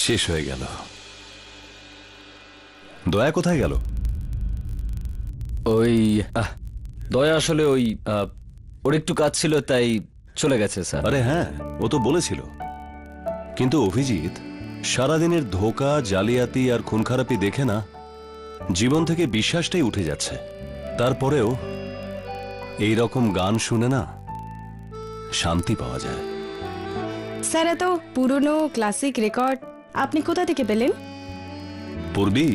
শেষ হয়ে গেল। দয়া কোথায় গেল? ওই দয়া আসলে ওর একটু কাজ ছিল তাই চলে গেছে স্যার। আরে হ্যাঁ, ও তো বলেছিল। কিন্তু অভিজিৎ, সারাদিনের ধোঁকা, জালিয়াতি আর খুন খারাপি দেখে না জীবন থেকে বিশ্বাসটাই উঠে যাচ্ছে। তারপরেও এই রকম গান শুনে না শান্তি পাওয়া যায়। স্যার, এত পুরনো ক্লাসিক রেকর্ড আপনি কোথা থেকে পেলেন? পূর্বী,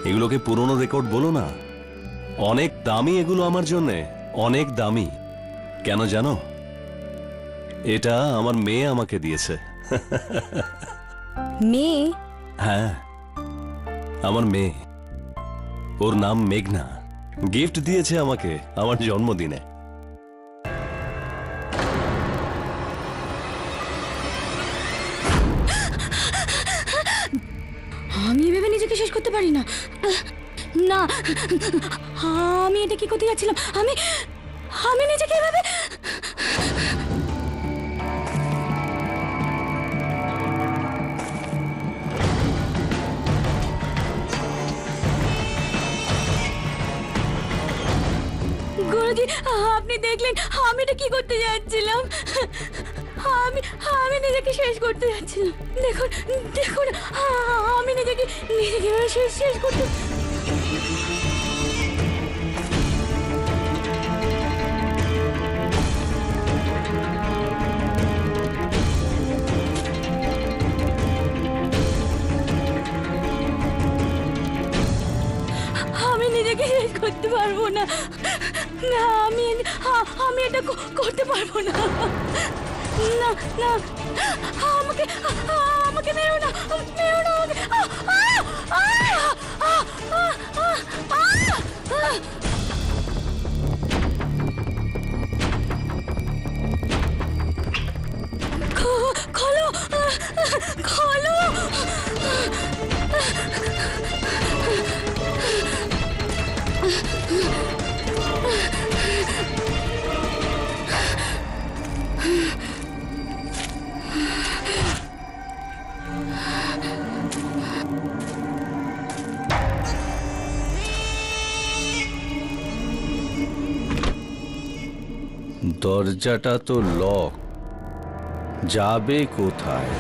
এগুলোকে পুরনো রেকর্ড বলো না। অনেক দামি এগুলো আমার জন্যে, অনেক দামি। কেন জানো? এটা আমার মেয়ে আমাকে দিয়েছে। মেয়ে? হ্যাঁ, আমার মেয়ে। ওর নাম মেঘনা। গিফট দিয়েছে আমাকে আমার জন্মদিনে। আমি ভেবে নিজেকে শেষ করতে পারি না। না, আমি এটা কি করতে যাচ্ছিলাম? আমি নিজেকে এভাবে... গুরুজি, আপনি দেখলেন আমি এটা কি করতে যাচ্ছিলাম? আমি নিজেকে শেষ করতে যাচ্ছিলাম। দেখুন দেখুন, আমি নিজেকে শেষ করতে... আমি নিজেকে শেষ করতে পারবো না। না, আমি এটা করতে পারবো না। না না, আমাকে আমাকে মেরো না, মেরো না আমাকে। খোলো খোলো। দরজাটা তো লক, যাবে কোথায়?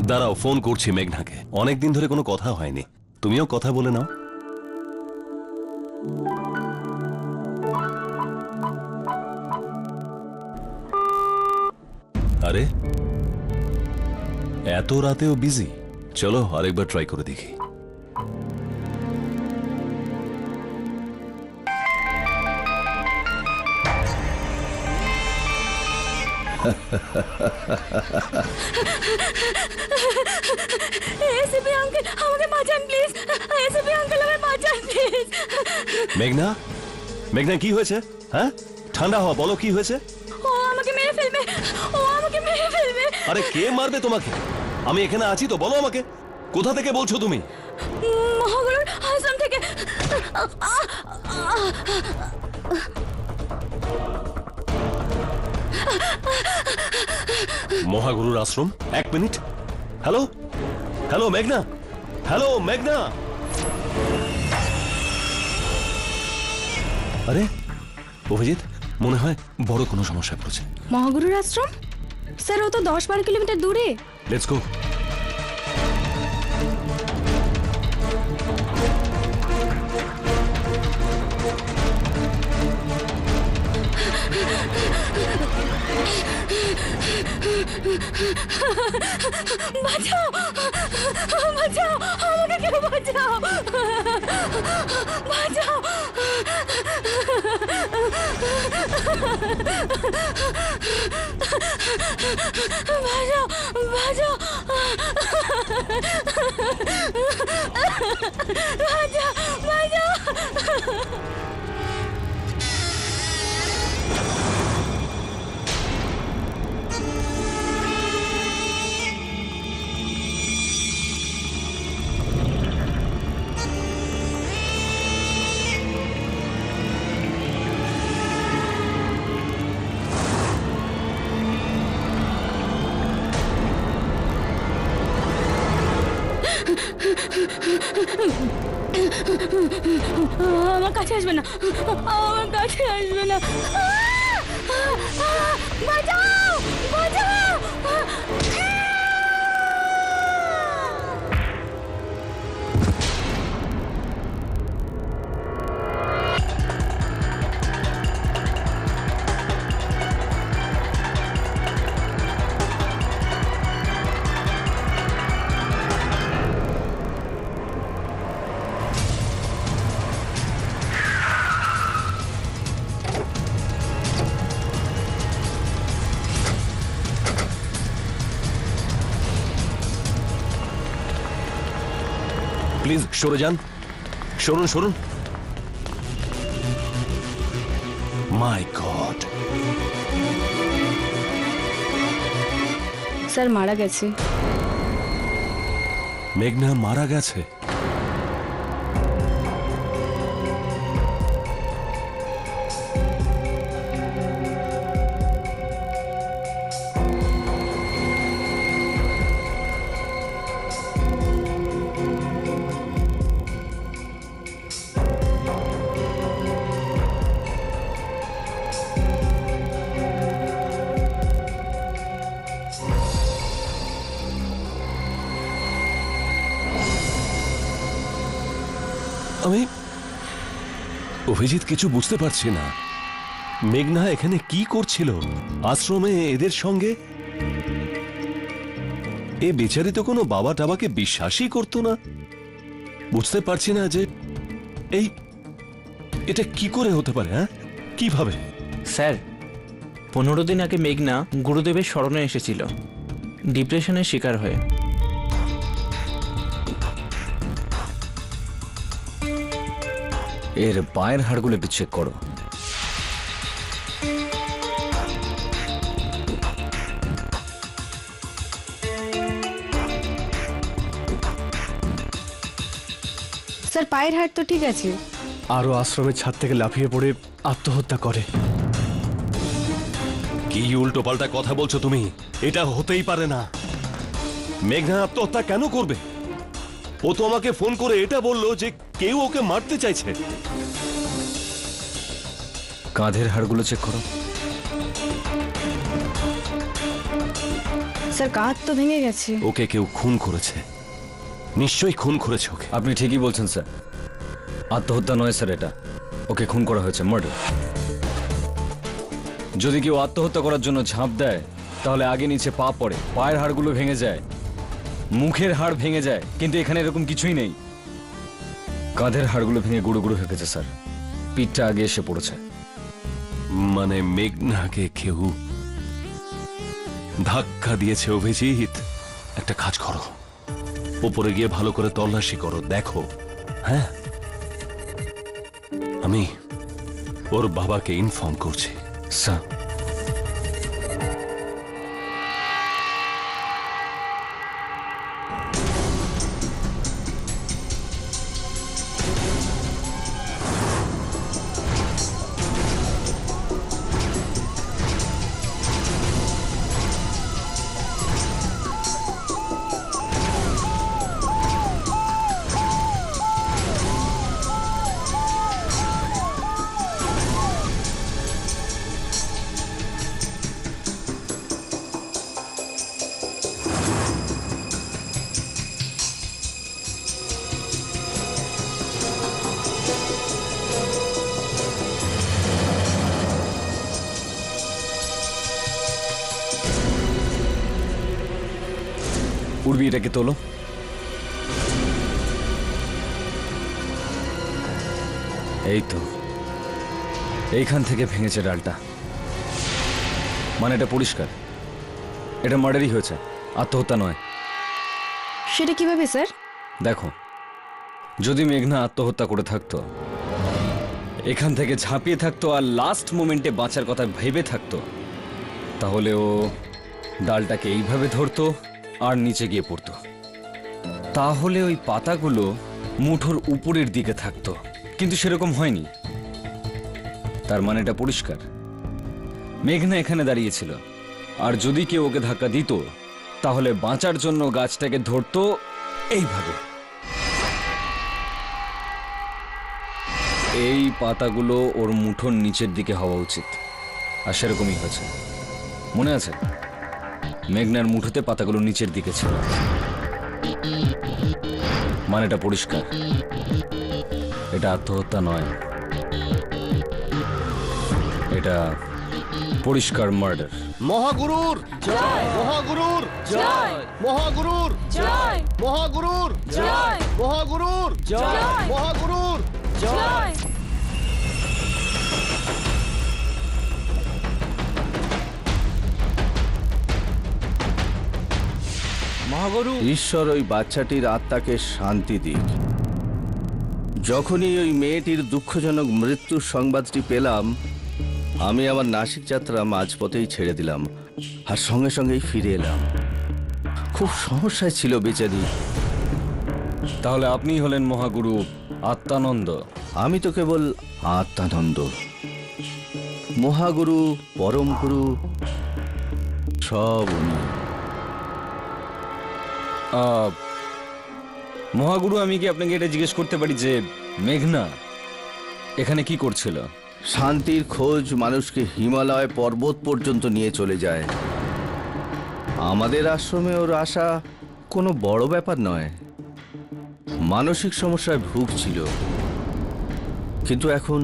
দাঁড়াও, ফোন করছি মেঘনাকে। অনেকদিন ধরে কোনো কথা হয়নি, তুমিও কথা বলে নাও। আরে এত রাতেও বিজি? চলো আরেকবার ট্রাই করে দেখি। এসিপি আঙ্কেল, আমাকে বাঁচান প্লিজ। এসিপি আঙ্কেল, আমাকে বাঁচান প্লিজ। মেঘনা, মেঘনা কি হয়েছে? হ্যাঁ, ঠান্ডা হওয়া, বলো কি হয়েছে? ও আমাকে মেরে ফেলবে, ও আমাকে মেরে ফেলবে। আরে কে মারবে তোমাকে? আমি এখানে আছি তো, বলো আমাকে। কোথা থেকে বলছো তুমি? মহাগুরুর আশ্রম থেকে। মহাগুরুর আশ্রম? এক মিনিট। হ্যালো হ্যালো মেঘনা, হ্যালো মেঘনা। আরে অভিজিৎ, মনে হয় বড় কোনো সমস্যায় পড়েছে। মহাগুরুর আশ্রম? স্যার, ও তো 10-12 কিলোমিটার দূরে। Let's go. বাঁচাও বাঁচাও, আমাকে কেউ বাঁচাও, বাঁচাও। বাঁচাও বাঁচাও, বাঁচাও বাঁচাও। আমার কাছে আসবে না, আমার কাছে আসবে না। বাঁচাও, বাঁচাও। প্লিজ সরে যান, সরুন সরুন। মাই গড, স্যার মারা গেছে। মেঘনা মারা গেছে? আমি অভিজিৎ কিছু বুঝতে পারছি না। মেঘনা এখানে কি করছিল আশ্রমে এদের সঙ্গে? এ বেচারি তো কোনো বাবা টাবাকে বিশ্বাসই করতো না। বুঝতে পারছি না যে এটা কি করে হতে পারে। হ্যাঁ, কিভাবে? স্যার 15 দিন আগে মেঘনা গুরুদেবের শরণে এসেছিল ডিপ্রেশনের শিকার হয়ে। এর পায়ের হাড়গুলো একটু চেক করো। স্যার পায়ের হাড় তো ঠিক আছে। আরও আশ্রমের ছাদ থেকে লাফিয়ে পড়ে আত্মহত্যা করে। কি উল্টো পাল্টা কথা বলছো তুমি? এটা হতেই পারে না। মেঘনা আত্মহত্যা কেন করবে? ও তো আমাকে ফোন করে এটা বললো যে কেউ ওকে মারতে চাইছে। কাঁধের হাড়গুলো চেক করো। স্যার কাঁধ তো ভেঙে গেছে। ওকে কেউ খুন করেছে, নিশ্চয়ই খুন করেছে ওকে। আপনি ঠিকই বলছেন স্যার, আত্মহত্যা নয় স্যার, এটা ওকে খুন করা হয়েছে, মার্ডার। যদি কেউ আত্মহত্যা করার জন্য ঝাঁপ দেয় তাহলে আগে নিচে পা পড়ে, পায়ের হাড়গুলো ভেঙে যায়, মুখের হাড় ভেঙে যায়, কিন্তু এখানে এরকম কিছুই নেই। কাঁধের হাড়গুলো ভেঙে গুঁড়ো গুঁড়ো হয়ে গেছে স্যার, পিঠটা আগে এসে পড়েছে। মানে মেঘনাকে কেউ ধাক্কা দিয়েছে। অভিজিৎ, একটা কাজ করো, উপরে গিয়ে ভালো করে তল্লাশি করো, দেখো। হ্যাঁ, আমি ওর বাবাকে ইনফর্ম করছি। স্যার উর্বি, এটাকে তোলো। এই তো, এইখান থেকে ভেঙেছে ডালটা, মানে এটা পরিষ্কার, এটা মার্ডারই হয়েছে, আত্মহত্যা নয়। সেটা কিভাবে স্যার? দেখো, যদি মেঘনা আত্মহত্যা করে থাকতো, এখান থেকে ঝাঁপিয়ে থাকতো আর লাস্ট মোমেন্টে বাঁচার কথা ভেবে থাকতো, তাহলে ও ডালটাকে এইভাবে ধরতো আর নিচে গিয়ে পড়তো। তাহলে ওই পাতাগুলো মুঠোর উপরের দিকে থাকতো, কিন্তু সেরকম হয়নি। তার মানে এটা পরিষ্কার, মেঘনা এখানে দাঁড়িয়েছিল, আর যদি কেউ ওকে ধাক্কা দিত তাহলে বাঁচার জন্য গাছটাকে ধরতো এইভাবে। এই পাতাগুলো ওর মুঠোর নিচের দিকে হওয়া উচিত, আর সেরকমই হয়েছে। মনে আছে, মেঘনার মুঠোতে পাতাগুলো নিচের দিকে ছিল। মানেটা পরিষ্কার, এটা আত্মহত্যা নয়, এটা পরিষ্কার মার্ডার। মহাগুরুর জয়! মহাগুরুর জয়! মহাগুরুর জয়! মহাগুরুর জয়! মহাগুরুর জয়! মহাগুরুর জয়! মহাগুরু, ঈশ্বর ওই বাচ্চাটির আত্মাকে শান্তি দিক। যখনই ওই মেয়েটির দুঃখজনক মৃত্যুর সংবাদটি পেলাম, আমি আমার নাসিক যাত্রা মাঝপথেই ছেড়ে দিলাম আর সঙ্গে সঙ্গেই ফিরে এলাম। খুব সমস্যায় ছিল বেচারি। তাহলে আপনি হলেন মহাগুরু আত্মানন্দ। আমি তো কেবল আত্মানন্দ। মহাগুরু, পরম গুরু সব উনি। মহাগুরু, আমি কি আপনাকে এটা জিজ্ঞেস করতে পারি যে মেঘনা এখানে কি করছিল? শান্তির খোঁজ মানুষকে হিমালয় পর্বত পর্যন্ত নিয়ে চলে যায়। আমাদের আশ্রমে ওর আসা কোনো বড় ব্যাপার নয়। মানসিক সমস্যায় ভুগছিল, কিন্তু এখন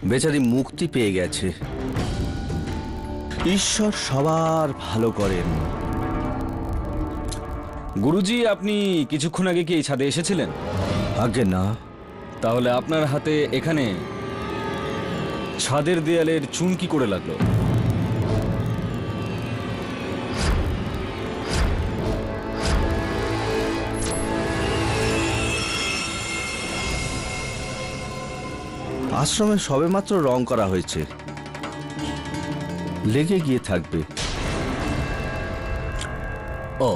বেচারি মুক্তি পেয়ে গেছে। ঈশ্বর সবার ভালো করেন। গুরুজি, আপনি কিছুক্ষণ আগে কি এই ছাদে এসেছিলেন? আগে না। তাহলে আপনার হাতে এখানে ছাদের দেয়ালের চুন কি করে লাগলো? আশ্রমে সবেমাত্র রং করা হয়েছে, লেগে গিয়ে থাকবে। ও,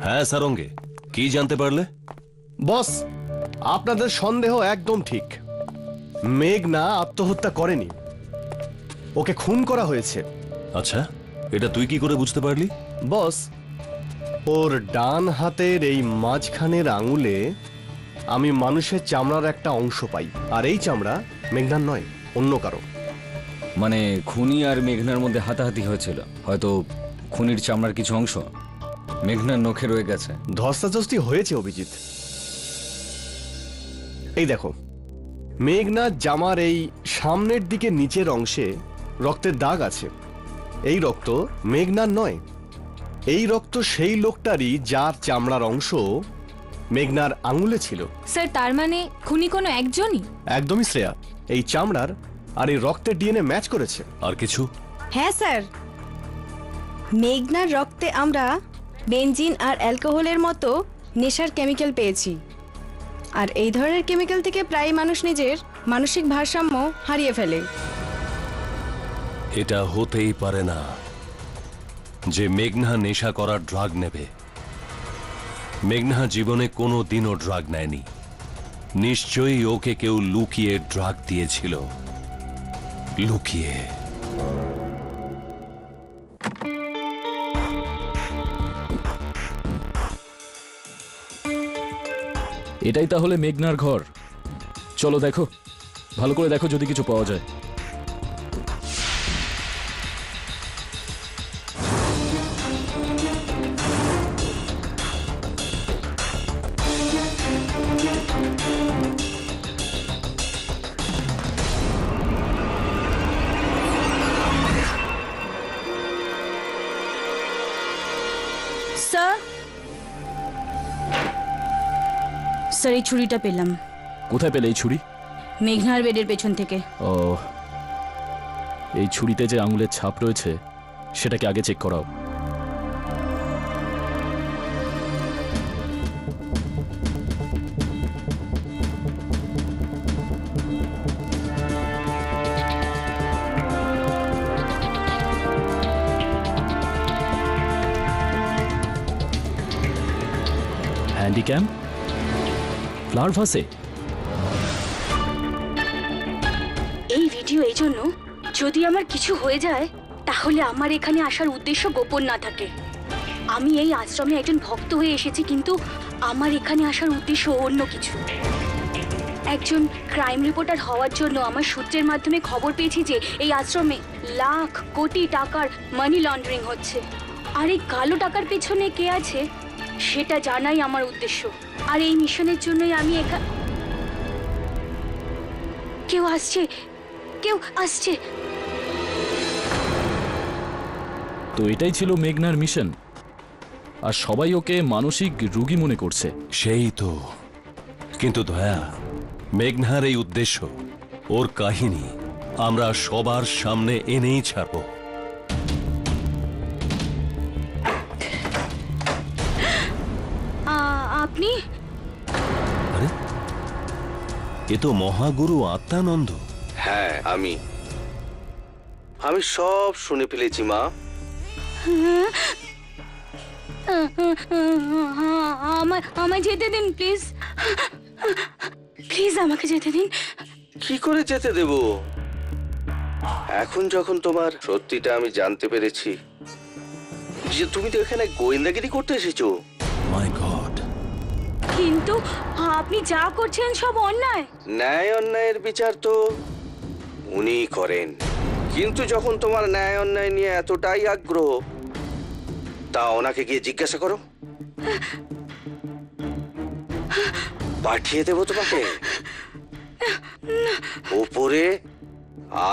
হ্যাঁ সারঙ্গে, কি জানতে পারলে? বস, আপনাদের সন্দেহ একদম ঠিক। মেঘনা আত্মহত্যা করেনি, ওকে খুন করা হয়েছে। আচ্ছা, এটা তুই কি করে বুঝতে পারলি? বস, ওর ডান হাতের এই মাঝখানের আঙুলে আমি মানুষের চামড়ার একটা অংশ পাই, আর এই চামড়া মেঘনার নয়, অন্য কারো। মানে খুনি আর মেঘনার মধ্যে হাতাহাতি হয়েছিল, হয়তো খুনির চামড়ার কিছু অংশ মেঘনার নখে রয়ে গেছে। ধস্তাধস্তি হয়েছে অভিজিৎ। এই দেখো, মেঘনার জামার এই সামনের দিকে নিচের অংশে রক্তের দাগ আছে। এই রক্ত মেঘনার নয়, এই রক্ত সেই লোকটারই যার চামড়ার অংশ মেঘনার আঙুলে ছিল। স্যার, তার মানে খুনি কোনো একজনই? একদমই শ্রেয়া, এই চামড়ার আর এই রক্তের ডিএনএ ম্যাচ করেছে। আর কিছু? হ্যাঁ স্যার, মেঘনার রক্তে আমরা বেনজিন আর অ্যালকোহলের মতো নেশার কেমিক্যাল পেয়েছি। আর এই ধরনের কেমিক্যাল থেকে প্রায় মানুষ নিজের মানসিক ভারসাম্য হারিয়ে ফেলে। এটা হতেই পারে না যে মেঘনা নেশা করার ড্রাগ নেবে। মেঘনা জীবনে কোনো দিনও ড্রাগ নেয়নি। নিশ্চয়ই ওকে কেউ লুকিয়ে ড্রাগ দিয়েছিল, লুকিয়ে। এটাই তাহলে মেঘনার ঘর। চলো দেখো, ভালো করে দেখো যদি কিছু পাওয়া যায়। স্যার, স্যার, এই ছুরিটা পেলাম কোথায় পেলে এই ছুরি? মেঘনার বেডের পেছন থেকে। ও, এই ছুরিতে যে আঙুলের ছাপ রয়েছে সেটাকে আগে চেক করাও। হ্যান্ডিক্যাম ফ্লাওয়ার ভাসে। এই ভিডিও এই জন্য, যদি আমার কিছু হয়ে যায় তাহলে আমার এখানে আসার উদ্দেশ্য গোপন না থাকে। আমি এই আশ্রমে একজন ভক্ত হয়ে এসেছি, কিন্তু আমার এখানে আসার উদ্দেশ্য অন্য কিছু। একজন ক্রাইম রিপোর্টার হওয়ার জন্য আমার সূত্রের মাধ্যমে খবর পেয়েছি যে এই আশ্রমে লাখ কোটি টাকার মানি লন্ডারিং হচ্ছে, আর এই কালো টাকার পেছনে কে আছে সেটা জানাই আমার উদ্দেশ্য। আর এই মিশনের জন্যই আমি কেউ আসছে। তো এটাই ছিল মেঘনার মিশন, আর সবাই ওকে মানসিক রোগী মনে করছে। সেই তো, কিন্তু দয়া, মেঘনার এই উদ্দেশ্য, ওর কাহিনী আমরা সবার সামনে এনেই ছাড়ব। আপনি? আরে, এ তো মহাগুরু আত্মানন্দ। হ্যাঁ, আমি সব শুনে ফেলেছি মা। আমায় যেতে দিন প্লিজ, প্লিজ আমাকে যেতে দিন। কি করে যেতে দেব? এখন যখন তোমার সত্যিটা আমি জানতে পেরেছি যে তুমি তো এখানে গোয়েন্দাগিরি করতে এসেছো। মাই গড! কিন্তু আপনি যা করছেন সব অন্যায়। ন্যায় অন্যায়ের বিচার তো উনিই করেন, কিন্তু যখন তোমার ন্যায় অন্যায় নিয়ে এতটাই আগ্রহ, তা ওনাকে গিয়ে জিজ্ঞাসা করো। পাঠিয়ে দেবো তোমাকে উপরে।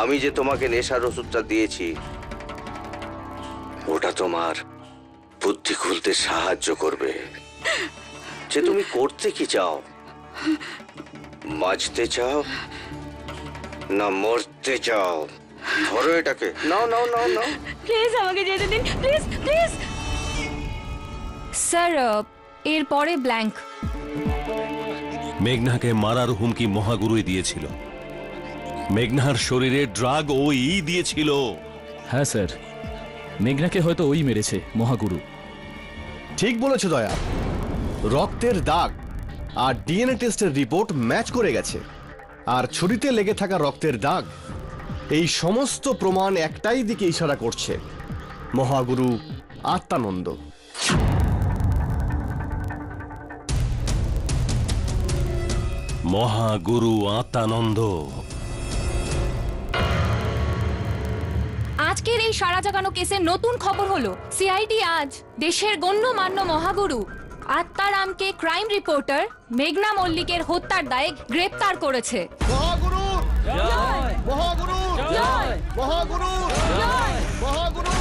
আমি যে তোমাকে নেশার ওষুধটা দিয়েছি, ওটা তোমার বুদ্ধি খুলতে সাহায্য করবে। যে তুমি করতে কি চাও, বাঁচতে চাও না মরতে চাও? ধরো এটাকে, নাও নাও নাও নাও। প্লিজ আমাকে যেতে দিন, প্লিজ প্লিজ। স্যার, এরপরে ব্ল্যাঙ্ক। মেঘনাকে মারার হুমকি মহাগুরুই দিয়েছিল। মেঘনার শরীরে ড্রাগ ওই দিয়েছিল। হ্যাঁ স্যার, মেঘনাকে হয়তো ওই মেরেছে, মহাগুরু। ঠিক বলেছো দয়া, রক্তের দাগ আর ডিএনএ টেস্টের রিপোর্ট ম্যাচ করে গেছে। আর ছুরিতে লেগে থাকা রক্তের দাগ, এই সমস্ত প্রমাণ একটাই দিকে ইশারা করছে, মহাগুরু আত্মানন্দ। মহাগুরু আত্মানন্দ। আজকের এই সারা জাগানো কেসের নতুন খবর হলো, সিআইডি আজ দেশের গণ্যমান্য মহাগুরু আত্মারামকে ক্রাইম রিপোর্টার মেঘনা মল্লিকের হত্যার দায়ে গ্রেপ্তার করেছে। মহাগুরু মহাগুরু মহাগুরু মহাগুরু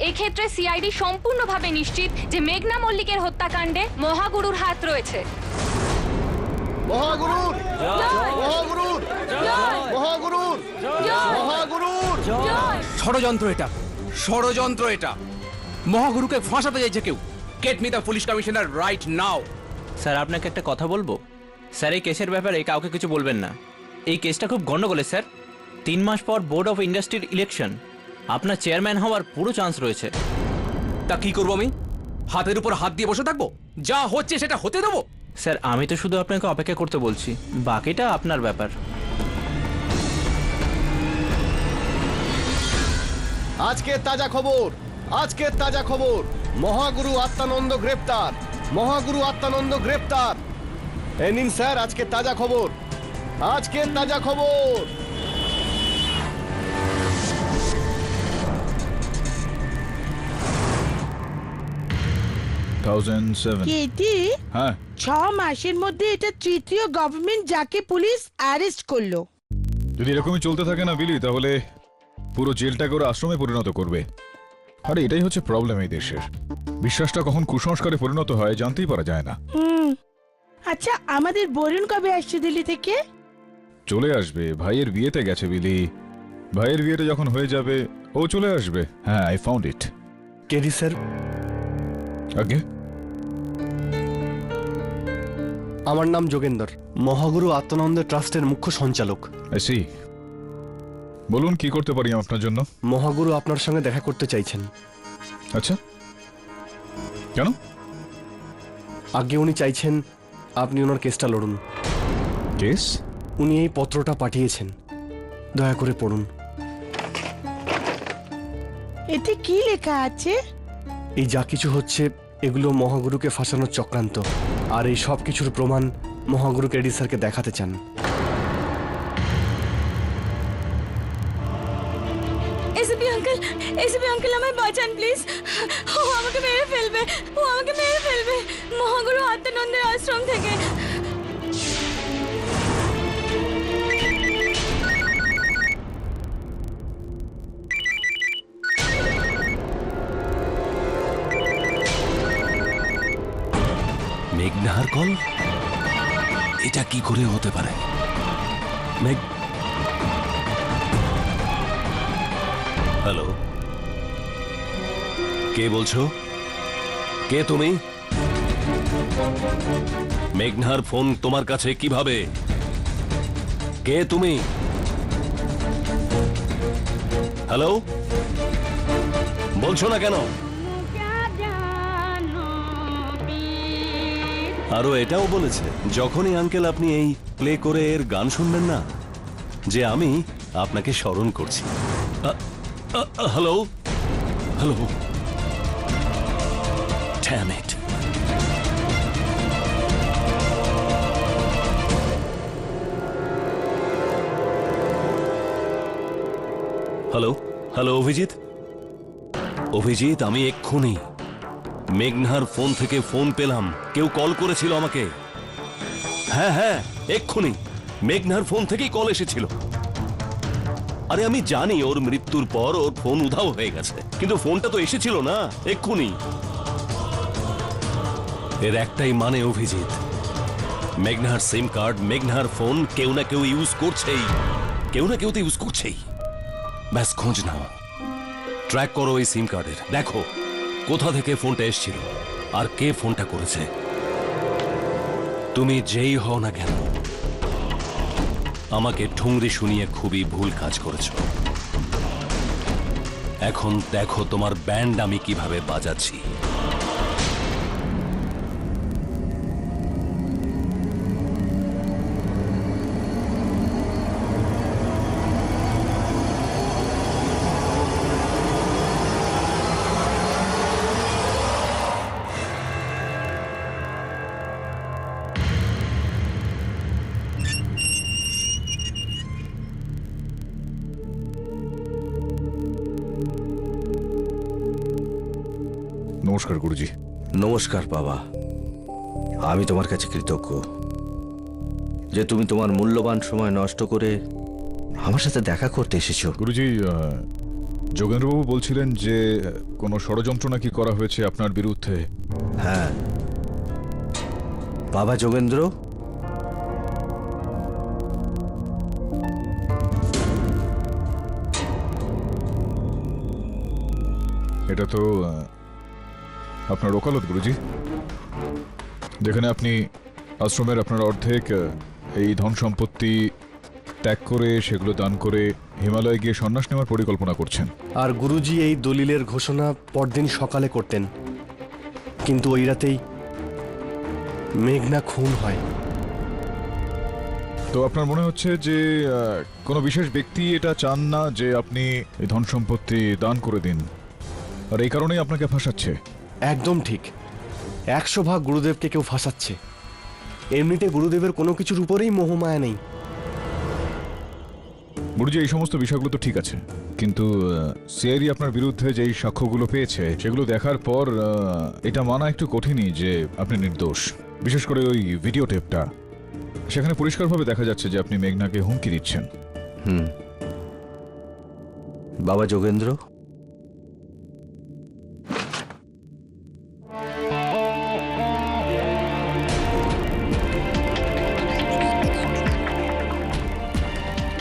এক্ষেত্রে সিআইডি সম্পূর্ণভাবে নিশ্চিত যে মেঘনা মল্লিকের হত্যাকাণ্ডে মহাগুরুর হাত রয়েছে। মহাগুরুর মহাগুরুর মহাগুরুর মহাগুরুর ষড়যন্ত্র এটা, ষড়যন্ত্র এটা। মহাগুরুকে ফাঁসাতে চাইছে কেউ। Get me the police commissioner right now. Sir, আপনাকে একটা কথা বলবো? স্যার, এই কেসের ব্যাপারে কাউকে কিছু বলবেন না। এই কেসটা খুব গন্ডগোলের স্যার। 3 মাস পর বোর্ড অফ ইন্ডাস্ট্রির ইলেকশন, আপনার চেয়ারম্যান হওয়ার পুরো চান্স রয়েছে। তা কি করবো আমি? হাতের উপর হাত দিয়ে বসে থাকবো? যা হচ্ছে সেটা হতে দেবো? স্যার, আমি তো শুধু আপনাকে অপেক্ষা করতে বলছি, বাকিটা আপনার ব্যাপার। আজকে তাজা খবর, আজকে তাজা খবর, মহাগুরু আত্মানন্দ গ্রেপ্তার, মহাগুরু আত্মানন্দ গ্রেপ্তার। এই নিন স্যার আজকে তাজা খবর, আজকে তাজা খবর। কেটি, হ্যাঁ, 6 মাসের মধ্যে এটা তৃতীয় গভর্নমেন্ট যাকে পুলিশ অ্যারেস্ট করলো। যদি এরকমই চলতে থাকে না বিলি, তাহলে পুরো জেলটাকে ওরা আশ্রমে পরিণত করবে। আরে এটাই হচ্ছে প্রবলেম এই দেশের। বিশ্বাসটা কখন কুসংস্কারে পরিণত হয় জানতেই পারা যায় না। আচ্ছা, আমাদের বরুণ কবে আসছে দিল্লি থেকে? চলে আসবে, ভাইয়ের বিয়েতে গেছে বিলি। ভাইয়ের বিয়েটা যখন হয়ে যাবে ও চলে আসবে। হ্যাঁ, I found it. KD sir, আগে আমার নাম যোগেন্দর, মহাগুরু আত্মানন্দ ট্রাস্টের মুখ্য সঞ্চালক। I see. বলুন কি করতে পারি আপনার জন্য? মহাগুরু আপনার সঙ্গে দেখা করতে চাইছেন। আচ্ছা, কেন? আগে উনি চাইছেন আপনি ওনার কেসটা লড়ুন। কেস? উনি এই পত্রটা পাঠিয়েছেন, দয়া করে পড়ুন। এতে কি লেখা আছে? এই যা কিছু হচ্ছে এগুলো মহাগুরুকে ফাঁসানোর চক্রান্ত, আর এই সব কিছুর প্রমাণ মহাগুরুকে এডি স্যারকে দেখাতে চান। এসিপি আঙ্কেল আমায় বাঁচান প্লিজ। ও আমাকে মেরে ফেলবে, মহাগুরু আত্মানন্দের আশ্রম থেকে। মেঘনার কল? এটা কি করে হতে পারে? হ্যালো, কে বলছো? কে তুমি? মেঘনার ফোন তোমার কাছে কিভাবে? কে তুমি? হ্যালো, বলছো না কেন? আরো এটাও বলেছে যখনই আঙ্কেল আপনি এই প্লে করে এর গান শুনবেন না, যে আমি আপনাকে স্মরণ করছি। Hello hello, damn it. Hello hello, Abhijit, আমি এক্ষুনি মেঘনার ফোন থেকে ফোন পেলাম, কেউ কল করেছিল আমাকে। হ্যাঁ, এক্ষুনি মেঘনার ফোন থেকেই কল এসেছিল। আরে আমি জানি ওর মৃত্যুর পর ওর ফোন উধাও হয়ে গেছে, কিন্তু ফোনটা তো এসেছিল না এক্ষুনি। এর একটাই মানে অভিজিৎ, মেঘনার সিম কার্ড, মেঘনার ফোন কেউ না কেউ ইউজ করছেই, ব্যাস খোঁজ নাও, ট্র্যাক করো এই সিম কার্ডের, দেখো কোথা থেকে ফোনটা এসেছিল আর কে ফোনটা করেছে। তুমি যেই হও না কেন, আমাকে ঠুংরি শুনিয়ে খুবই ভুল কাজ করেছো। এখন দেখো তোমার ব্যান্ড আমি কিভাবে বাজাচ্ছি। নমস্কার গুরুজি। নমস্কার বাবা, আমি তোমার কাছে কৃতজ্ঞ যে তুমি তোমার মূল্যবান সময় নষ্ট করে আমার সাথে দেখা করতে এসেছো। গুরুজি, যোগেন্দ্রবাবু বলছিলেন যে কোনো ষড়যন্ত্র নাকি করা হয়েছে আপনার বিরুদ্ধে। হ্যাঁ বাবা যোগেন্দ্র, এটা তো আপনার ওকালত গুরুজি, যেখানে আপনি আশ্রমের আপনার অর্ধেক এই ধন সম্পত্তি ত্যাগ করে সেগুলো দান করে হিমালয়ে গিয়ে সন্ন্যাস নেওয়ার পরিকল্পনা করছেন। আর গুরুজি এই দলিলের ঘোষণা পরদিন সকালে করতেন, কিন্তু ওই রাতেই মেঘনা খুন হয়। তো আপনার মনে হচ্ছে যে কোনো বিশেষ ব্যক্তি এটা চান না যে আপনি এই ধন সম্পত্তি দান করে দিন, আর এই কারণেই আপনাকে ফাঁসাচ্ছে। একদম ঠিক, 100 ভাগ গুরুদেবকে কেউ ফাঁসাচ্ছে। এমনিতে গুরুদেবের কোনো কিছুর উপরেই মোহমায়া নেই। গুরুজি, এই সমস্ত বিষয়গুলো তো ঠিক আছে, কিন্তু সিআইডি আপনার বিরুদ্ধে যেই সাক্ষ্যগুলো পেয়েছে সেগুলো দেখার পর এটা মানা একটু কঠিনই যে আপনি নির্দোষ। বিশেষ করে ওই ভিডিও টেপটা, সেখানে পরিষ্কারভাবে দেখা যাচ্ছে যে আপনি মেঘনাকে হুমকি দিচ্ছেন। বাবা যোগেন্দ্র,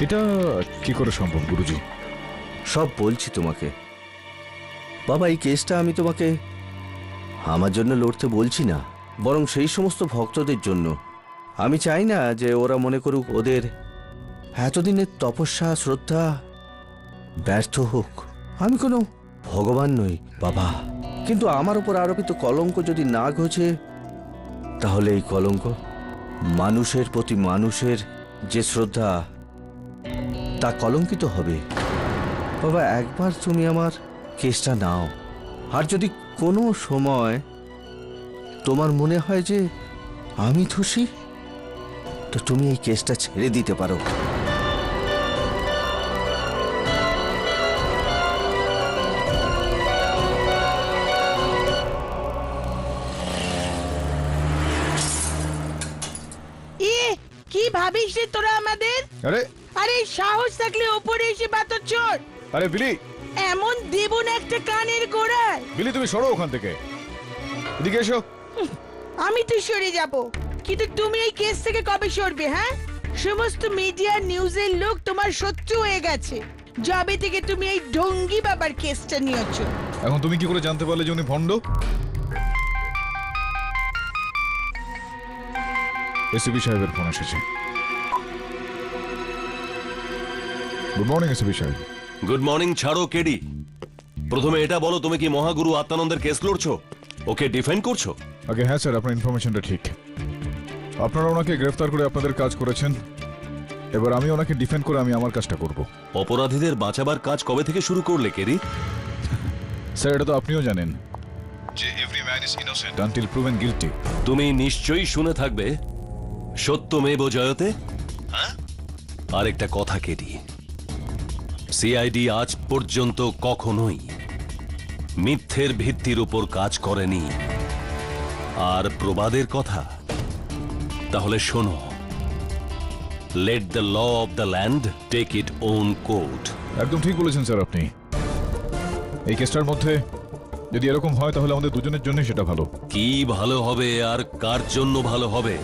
এটা কি করে সম্ভব গুরুজি? সব বলছি তোমাকে বাবা। এই কেসটা আমি তোমাকে আমার জন্য লড়তে বলছি না, বরং সেই সমস্ত ভক্তদের জন্য। আমি চাই না যে ওরা মনে করুক ওদের এতদিনের তপস্যা শ্রদ্ধা ব্যর্থ হোক। আমি কোনো ভগবান নই বাবা, কিন্তু আমার উপর আরোপিত কলঙ্ক যদি না ঘোচে, তাহলে এই কলঙ্ক মানুষের প্রতি মানুষের যে শ্রদ্ধা তা কলঙ্কিত হবে। বাবা, একবার তুমি আমার কেসটা নাও, আর যদি কোনো সময় তোমার মনে হয় যে আমি দোষী, তো তুমি এই কেসটা ছেড়ে দিতে পারো। কি ভাবিস রে তোরা আমাদের? আরে আরে সাহস থাকলে ওপরে এসে বাতর চোর। আরে বিলি, এমন দেব না একটা কানের গোড়ায়। বিলি তুমি সরো ওখান থেকে, এদিকে এসো। আমি তো সরে যাব, কিন্তু তুমি এই কেস থেকে কবে সরবে? হ্যাঁ, সমস্ত মিডিয়া নিউজের লোক তোমার শত্রু হয়ে গেছে যবে থেকে তুমি এই ঢঙ্গি বাবার কেসটা নিয়েছো। এখন তুমি কি করে জানতে পারলে যে উনি ভণ্ড? এসিপি সাহেবের ফোন এসেছে। গুড মর্নিং এসিপি সাহেব। Good morning. ছাড়ো কেডি, প্রথমে এটা বলো, তুমি কি মহাগুরু আত্মানন্দের কেস লড়ছো? ওকে ডিফেন্ড করছো? আগে হ্যাঁ স্যার, আপনার ইনফরমেশনটা ঠিক। আপনারা ওনাকে গ্রেফতার করে আপনাদের কাজ করেছেন, এবার আমি ওনাকে ডিফেন্ড করে আমি আমার কাজটা করব। অপরাধীদের বাঁচাবার কাজ কবে থেকে শুরু করলে কেডি? স্যার, এটা তো আপনিও জানেন যে every man is innocent until proven guilty. তুমি নিশ্চয়ই শুনে থাকবে সত্যমেব জয়তে। আরেকটা কথা কেডি, সিআইডি আজ পর্যন্ত কখনোই মিথ্যের ভিত্তির উপর কাজ করেনি। আর প্রবাদের কথা তাহলে শোনো, let the law of the land take it own course. একদম ঠিক বলেছেন স্যার আপনি। এই কেসটার মধ্যে যদি এরকম হয় তাহলে আমাদের দুজনের জন্য সেটা ভালো। কি ভালো হবে আর কার জন্য ভালো হবে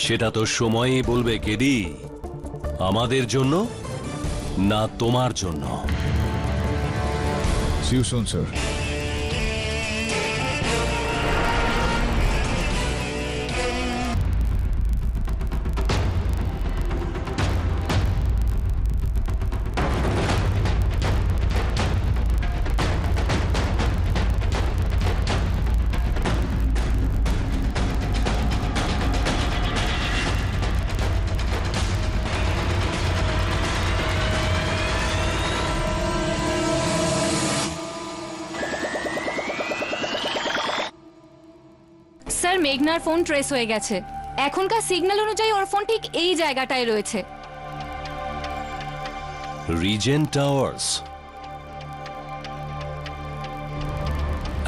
সেটা তো সময়ই বলবে কেডি। আমাদের জন্য না তোমার জন্য। See you soon, sir. Sir, মেঘনার ফোন ট্রেস হয়ে গেছে। এখনকার সিগন্যাল অনুযায়ী ওর ফোন ঠিক এই জায়গাটায় রয়েছে। Regent Towers,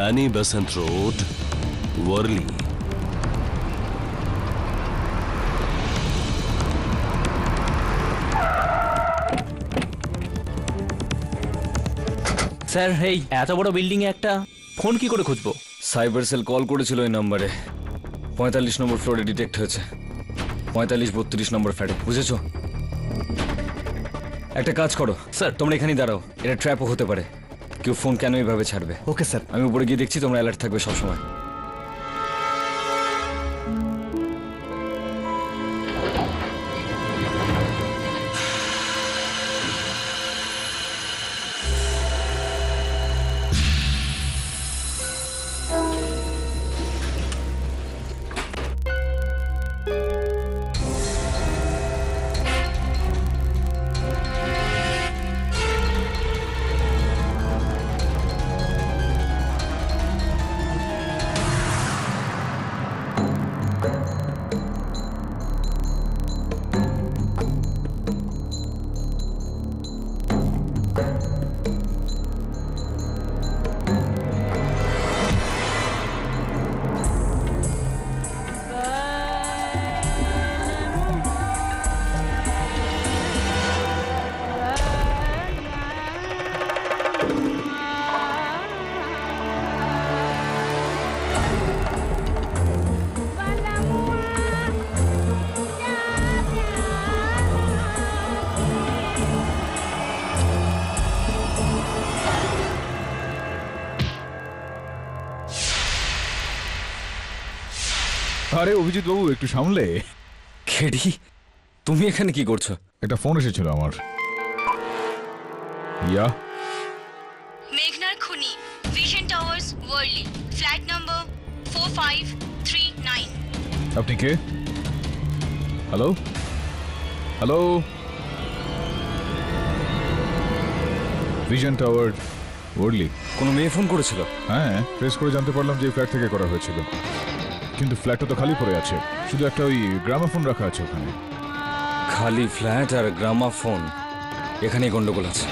Annie Besant Road, Worli. Sir, এই এত বড় বিল্ডিং এ একটা ফোন কি করে খুঁজবো? সাইবার সেল কল করেছিল এই নম্বরে। 45 নম্বর ফ্লোরে ডিটেক্ট হয়েছে, 45-32 নম্বর ফ্ল্যাটে, বুঝেছো? একটা কাজ করো স্যার, তোমরা এখানেই দাঁড়াও, এটা ট্র্যাপও হতে পারে। কেউ ফোন কেন এইভাবে ছাড়বে? Okay sir. আমি উপরে গিয়ে দেখছি, তোমরা অ্যালার্ট থাকবে সবসময়। আরে অভিজিৎ বাবু, একটু সামলে। কেডি, তুমি এখানে কি করছো? একটা ফোন এসেছিল আমার। ইয়া মেঘনার খুনি Vision Towers Worli flat number 4539। আপনি কে? Hello hello, Vision Tower Worli. কোনো মেয়ে ফোন করেছিল? হ্যাঁ, ট্রেস করে জানতে পারলাম যে ফ্ল্যাট থেকে করা হয়েছিল, কিন্তু ফ্ল্যাটটা তো খালি পড়ে আছে, শুধু একটা ওই গ্রামাফোন রাখা আছে ওখানে। খালি ফ্ল্যাট আর গ্রামাফোন, এখানেই গন্ডগোল আছে।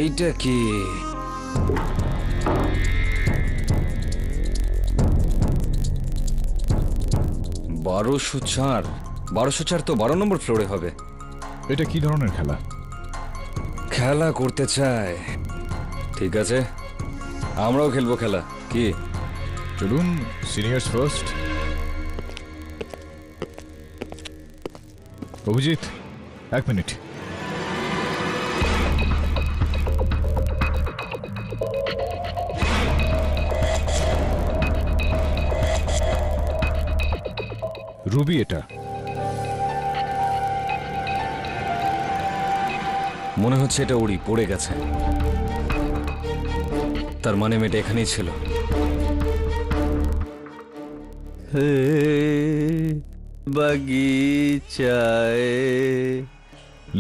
এইটা কি? 1204। 1204 তো 12 নম্বর ফ্লোরে হবে। এটা কি ধরনের খেলা? খেলা করতে চায়, ঠিক আছে, আমরাও খেলবো খেলা। কি? চলুন, seniors first. Abhijit, 1 minute. Ruby এটা। মনে হচ্ছে এটা উড়ি পড়ে গেছে, তার মানে মেয়েটা এখানেই ছিল। বাগিচায়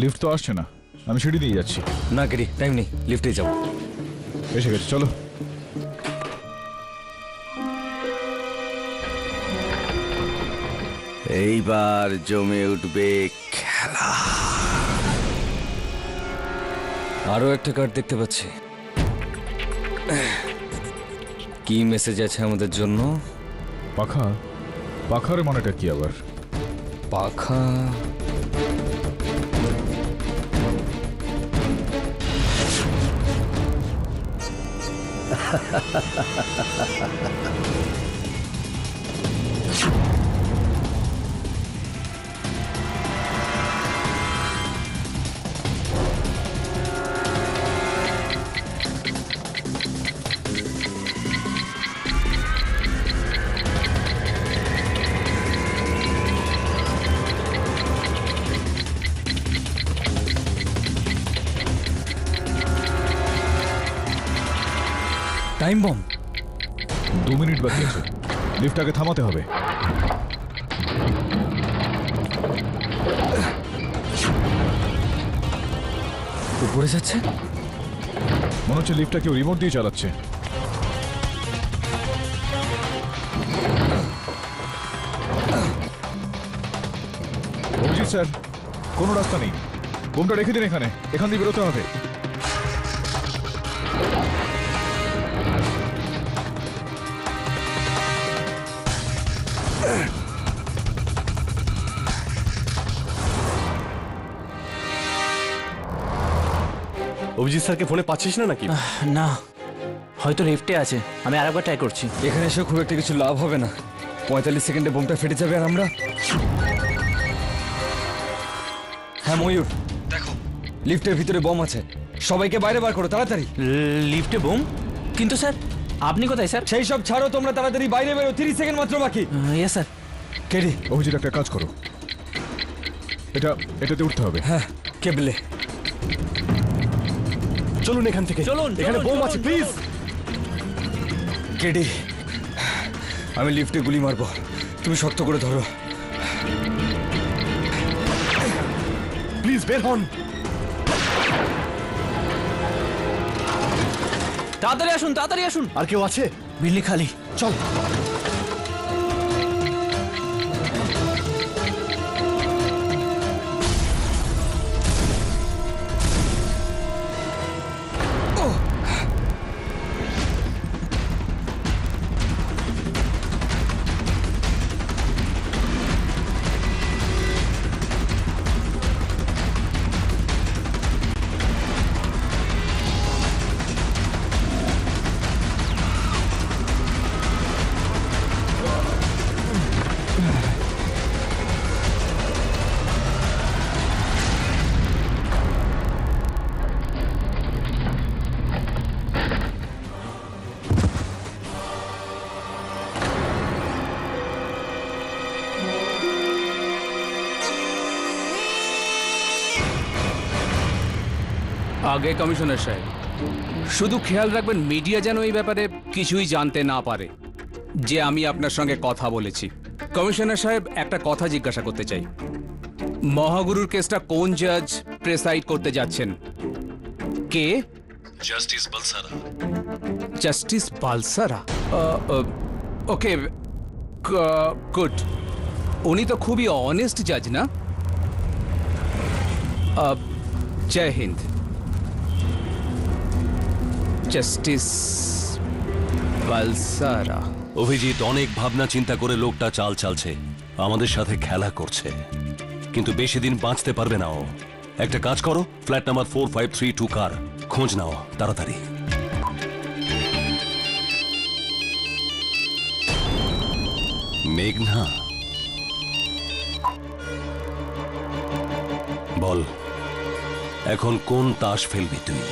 লিফট তো আসছে না, আমি সিঁড়ি দিয়ে যাচ্ছি। না কেরি, টাইম নেই, লিফটে যাও। এসে গেছে, চলো। এইবার জমে উঠবে খেলা। আরো একটা কার্ড দেখতে পাচ্ছি। কি মেসেজ আছে আমাদের জন্য? পাখা? পাখার মানেটা কি আবার? পাখা? Time bomb. 2 মিনিট বাকি আছে, লিফটটাকে থামাতে হবে। উপরে যাচ্ছে, মনে হচ্ছে লিফটটা কেউ রিমোট দিয়ে চালাচ্ছে। অভিজিৎ স্যার, কোনো রাস্তা নেই, বোমটা রেখে দিন এখানে, এখান দিয়ে বেরোতে হবে। অভিজিৎ স্যারকে ফোনে পাচ্ছিস না নাকি? না, হয়তো লিফটে আছে, আমি আরেকবার ট্রাই করছি। এখানে এসে খুব একটা কিছু লাভ হবে না, 45 সেকেন্ডে বোমটা ফেটে যাবে আর আমরা। হ্যাঁ ময়ূর, দেখো লিফটের ভিতরে বম আছে, সবাইকে বাইরে বার করো তাড়াতাড়ি। লিফটে বোম? কিন্তু স্যার আপনি কোথায় স্যার? সেই সব ছাড়ো, তোমরা তাড়াতাড়ি বাইরে বেরো, 30 সেকেন্ড মাত্র বাকি। Yes sir. কেডি, অভিজিৎ একটা কাজ করো, এটাতে উঠতে হবে। হ্যাঁ, কেবলে। চলুন এখান থেকে, চলুন, এখানে বোম আছে, প্লিজ। কেডি, আমি লিফটে গুলি মারবো, তুমি শক্ত করে ধরো। প্লিজ বের হন। তাড়াতাড়ি আসুন, তাড়াতাড়ি আসুন। আর কেউ আছে? বিল্লি খালি, চল। আগে কমিশনার সাহেব, শুধু খেয়াল রাখবেন মিডিয়া যেন এই ব্যাপারে কিছুই জানতে না পারে যে আমি আপনার সঙ্গে কথা বলেছি। কমিশনার সাহেব, একটা কথা জিজ্ঞাসা করতে চাই, মহাগুরুর কেসটা কোন জাজ প্রেসাইড করতে যাচ্ছেন? কে? জাস্টিস বালসারা। জাস্টিস বালসারা? ওকে, গুড। উনি তো খুবই অনেস্ট জাজ, না? জয় হিন্দ। জাস্টিস বালসারা। অভিজিৎ, অনেক ভাবনা চিন্তা করে লোকটা চাল চালছে, আমাদের সাথে খেলা করছে, কিন্তু বেশি দিন বাঁচতে পারবে না ও। একটা কাজ করো, ফ্ল্যাট নাম্বার 4532 কার খোঁজ নাও তাড়াতাড়ি। মেঘনা, বল এখন কোন তাস ফেলবি তুই?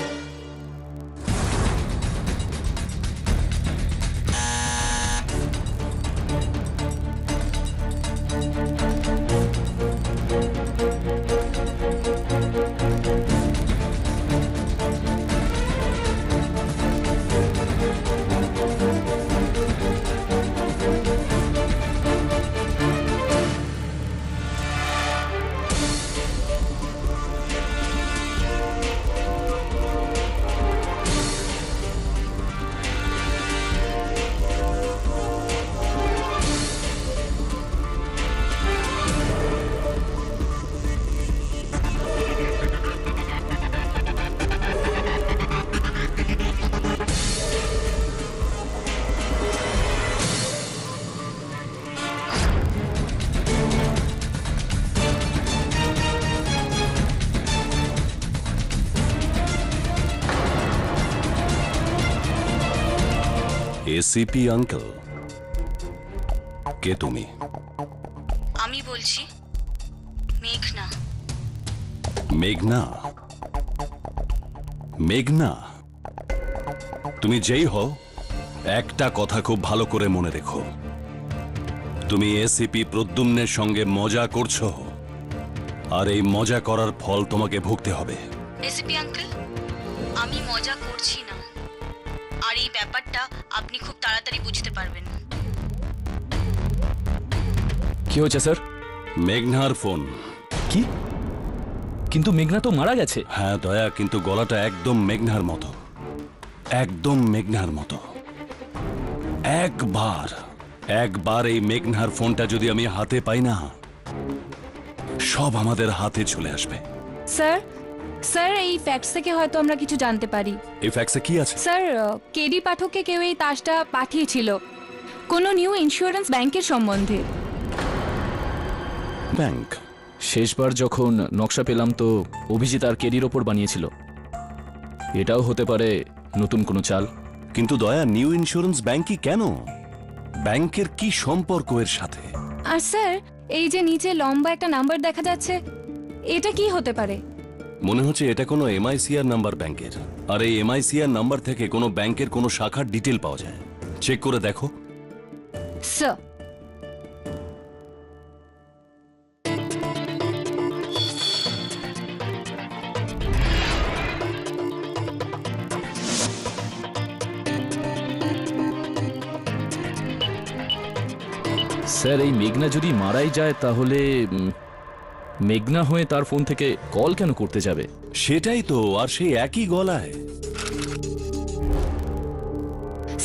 এসিপি আঙ্কেল, কে তুমি? আমি বলছি মেঘনা। মেঘনা? মেঘনা, তুমি যেই হও, একটা কথা খুব ভালো করে মনে রেখো, তুমি এসিপি প্রদ্যুম্নের সঙ্গে মজা করছো, আর এই মজা করার ফল তোমাকে ভুগতে হবে। এসিপি আঙ্কেল, আমি মজা করছি না, আর এই ব্যাপারটা আপনি খুব তাড়াতাড়ি বুঝতে পারবেন। কি হয়েছে স্যার? মেঘনার ফোন। কি? কিন্তু মেঘনা তো মারা গেছে। হ্যাঁ দয়া, কিন্তু গলাটা একদম মেঘনার মতো, একদম মেঘনার মতো। একবার এই মেঘনার ফোনটা যদি আমি হাতে পাই না, সব আমাদের হাতে চলে আসবে। স্যার, স্যার এই ফ্যাক্টস থেকে হয়তো আমরা কিছু জানতে পারি। এই ফ্যাক্সে কি আছে? স্যার, কেডি পাঠককে কেউ এই তাসটা পাঠিয়েছিল কোনো নিউ ইন্স্যুরেন্স ব্যাংকের সম্বন্ধে। ব্যাংক? শেষবার যখন নকশা পেলাম তো অভিজিৎ আর কেডির ওপর বানিয়েছিল। এটাও হতে পারে নতুন কোনো চাল। কিন্তু দয়া, নিউ ইন্স্যুরেন্স ব্যাংকই কেন? ব্যাংকের কি সম্পর্ক এর সাথে? আর স্যার, এই যে নিচে লম্বা একটা নাম্বার দেখা যাচ্ছে, এটা কি হতে পারে? মনে হচ্ছে এটা কোনো এমআইসিআর নাম্বার ব্যাংকের, আর এই এমআইসিআর নাম্বার থেকে কোনো ব্যাংকের কোনো শাখার ডিটেল পাওয়া যায়। চেক করে দেখো। স্যার, স্যার এই মেঘনা যদি মারাই যায় তাহলে মেঘনা হয়ে তার ফোন থেকে কল কেন করতে যাবে? সেটাই তো, আর সেই একই গলায়।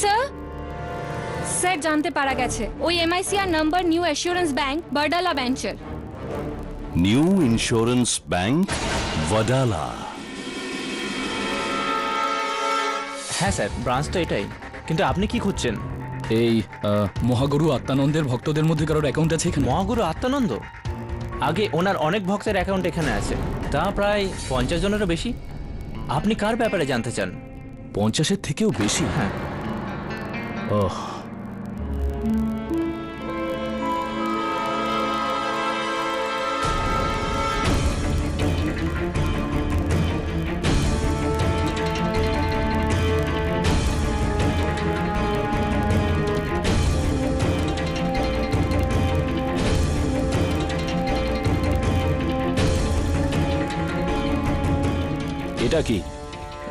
স্যার, স্যার জানতে পারা গেছে ওই MICR number New Assurance Bank বারডালা ব্যাংকের। New Insurance Bank Wadala? হ্যাঁ স্যার, ব্রাঞ্চ তো এটাই, কিন্তু আপনি কি খুঁজছেন? এই মহাগুরু আত্মানন্দের ভক্তদের মধ্যে কারোর অ্যাকাউন্ট আছে এখানে? মহাগুরু আত্মানন্দ? আগে ওনার অনেক ভক্তের অ্যাকাউন্ট এখানে আছে, তা প্রায় 50 জনেরও বেশি। আপনি কার ব্যাপারে জানতে চান? 50-এর থেকেও বেশি? হ্যাঁ। ওহ, এটা কি?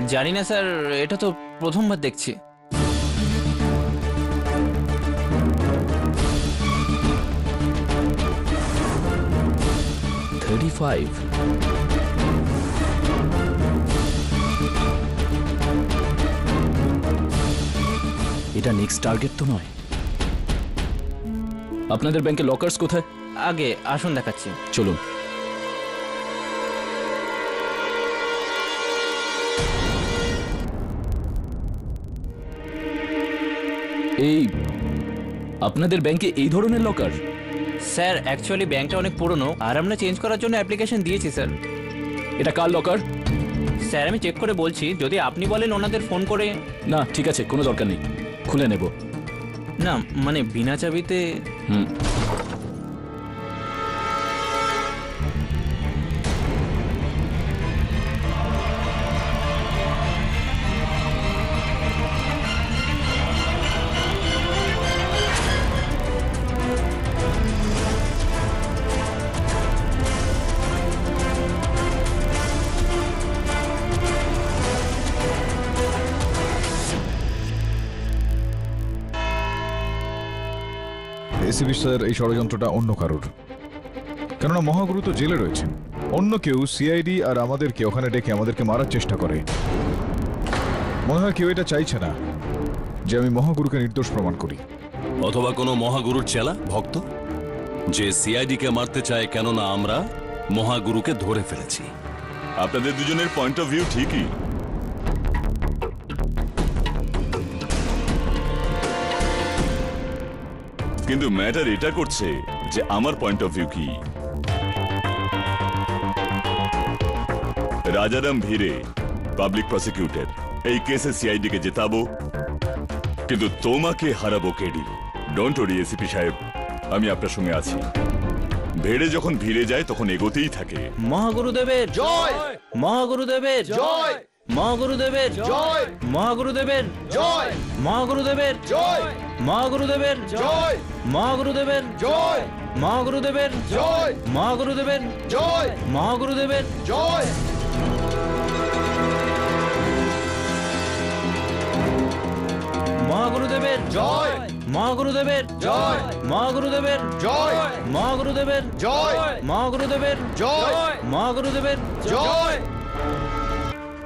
জানি না স্যার, এটা তো প্রথমবার দেখছি। এটা নেক্সট টার্গেট তো নয়। আপনাদের ব্যাংকে লকার্স কোথায়? আগে আসুন দেখাচ্ছি। চলুন। এই আপনাদের ব্যাংকে এই ধরনের লকার? স্যার অ্যাকচুয়ালি ব্যাংকটা অনেক পুরনো আর আমরা চেঞ্জ করার জন্য অ্যাপ্লিকেশন দিয়েছি স্যার। এটা কার লকার? স্যার আমি চেক করে বলছি, যদি আপনি বলেন ওনাদের ফোন করে। না ঠিক আছে, কোনো দরকার নেই, খুলে নেব। না মানে বিনা চাবিতে। এসিবি স্যার, এই ষড়যন্ত্রটা অন্য কারোর। কেননা মহাগুরু তো জেলে রয়েছেন, অন্য কেউ সিআইডি আর আমাদেরকে ওখানে ডেকে আমাদেরকে মারার চেষ্টা করে। মনে হয় কেউ এটা চাইছে না যে আমি মহাগুরুকে নির্দোষ প্রমাণ করি। অথবা কোনো মহাগুরুর চেলা ভক্ত যে সিআইডি কে মারতে চায়, কেননা আমরা মহাগুরুকে ধরে ফেলেছি। আপনাদের দুজনের পয়েন্ট অফ ভিউ ঠিকই, কিন্তু ম্যাটার এটা করছে যে আমার পয়েন্ট অফ ভিউ কি। রাজারাম ভিরে পাবলিক প্রসিকিউটর, এই কেসে সিআইডি কে জেতাবো, কিন্তু তোমাকে হারাবো কেডি। ডোন্ট ওরি এসিপি সাহেব, আমি আপনার সঙ্গে আছি। ভেড়ে যখন ভিড়ে যায় তখন এগোতেই থাকে। মহাগুরুদেবের জয়, মহাগুরুদেবের জয়, মহাগুরুদেবের জয়, মহাগুরুদেবের জয়, মহাগুরুদেবের জয়, মহাগুরুদেবের জয়, মহাগুরুদেবের জয়, মহাগুরুদেবের জয়, মহাগুরুদেবের জয়, মহাগুরুদেবের জয়। মহাগুরুদেবের জয়, মহাগুরুদেবের জয়, মহাগুরুদেবের জয়, মহাগুরুদেবের জয়, মহাগুরুদেবের জয়, মহাগুরুদেবের জয়।